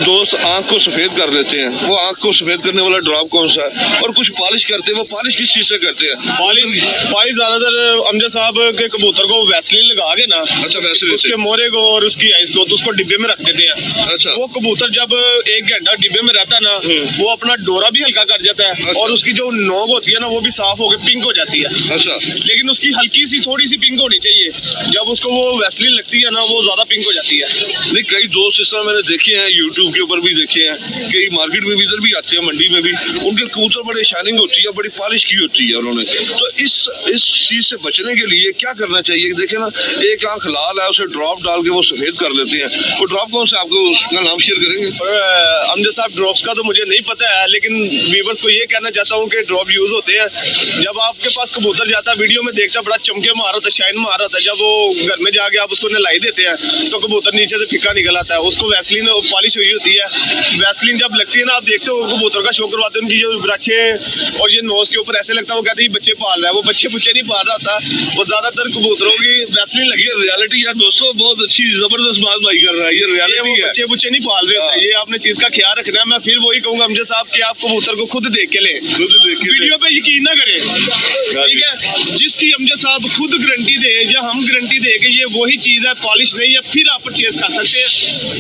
दोस्त आंख को सफेद कर लेते हैं, वो आंख को सफेद करने वाला ड्रॉप कौन सा है? और कुछ पॉलिश करते हैं, वो पॉलिश किस चीज से करते हैं? पॉलिश ज्यादातर अमजद साहब के कबूतर को वैसलीन लगा के ना, अच्छा वैसे उसके मोहरे को और उसकी आइस को, तो उसको डिब्बे में रख देते हैं। अच्छा। वो कबूतर जब 1 घंटा डिब्बे में रहता है ना, वो अपना डोरा भी हल्का कर जाता है। अच्छा। और उसकी जो नोक होती है ना, वो भी साफ होकर पिंक हो जाती है। अच्छा। लेकिन उसकी हल्की सी थोड़ी सी पिंक होनी चाहिए, जब उसको वो वैसलीन लगती है ना, वो ज्यादा पिंक हो जाती है। नहीं, कई दोस्त इस तरह मैंने देखे हैं, यूट्यूब के ऊपर भी देखे हैं, कई मार्केट में भी इधर भी आते हैं, मंडी में भी, उनके कबूतर बड़े शाइनिंग होती है, बड़ी पॉलिश की होती है उन्होंने। तो इस चीज से बचने के लिए क्या करना चाहिए? देखे ना, एक आंख लाल है, उसे ड्रॉप डाल के वो सफेद कर लेते हैं। वो ड्रॉप कौन सा, आपको उसका नाम शेयर करेंगे? अमजद साहब ड्रॉप्स का तो मुझे नहीं पता है, लेकिन व्यूअर्स को ये कहना चाहता हूँ कि ड्रॉप यूज होते हैं। जब आपके पास कबूतर जाता है, वीडियो में देखता बड़ा चमके मार होता है, शाइन मार होता है, जब वो घर में जाके आप उसको नहलाई देते हैं तो कबूतर नीचे से फीका निकल आता है। उसको वैसलीन पॉलिश हुई होती है, वैसलीन जब लगती है ना, आप देखते हो कबूतर का शो करवाते हैं, उनकी जो बच्चे और ये नोज के ऊपर ऐसे लगता है वो कहते हैं बच्चे पाल रहा है। वो बच्चे नहीं पाल रहा होता, वो ज्यादातर कबूतरों की वैसलीन लगी है। रियलिटी है दोस्तों, बहुत अच्छी जबरदस्त बात भाई कर रहा है, ये रियलिटी है। बच्चे नहीं पाल रहे होते, ये आपने चीज का ख्याल रखना है। मैं फिर वही कहूंगा अमजद साहब कि आप कबूतर को खुद देख के लें, वीडियो पे यकीन ना करें, ठीक है? जिसकी अमजद साहब खुद गारंटी दे या हम गारंटी दे कि ये वही चीज है, पॉलिश नहीं है, फिर आप परचेज कर सकते हैं।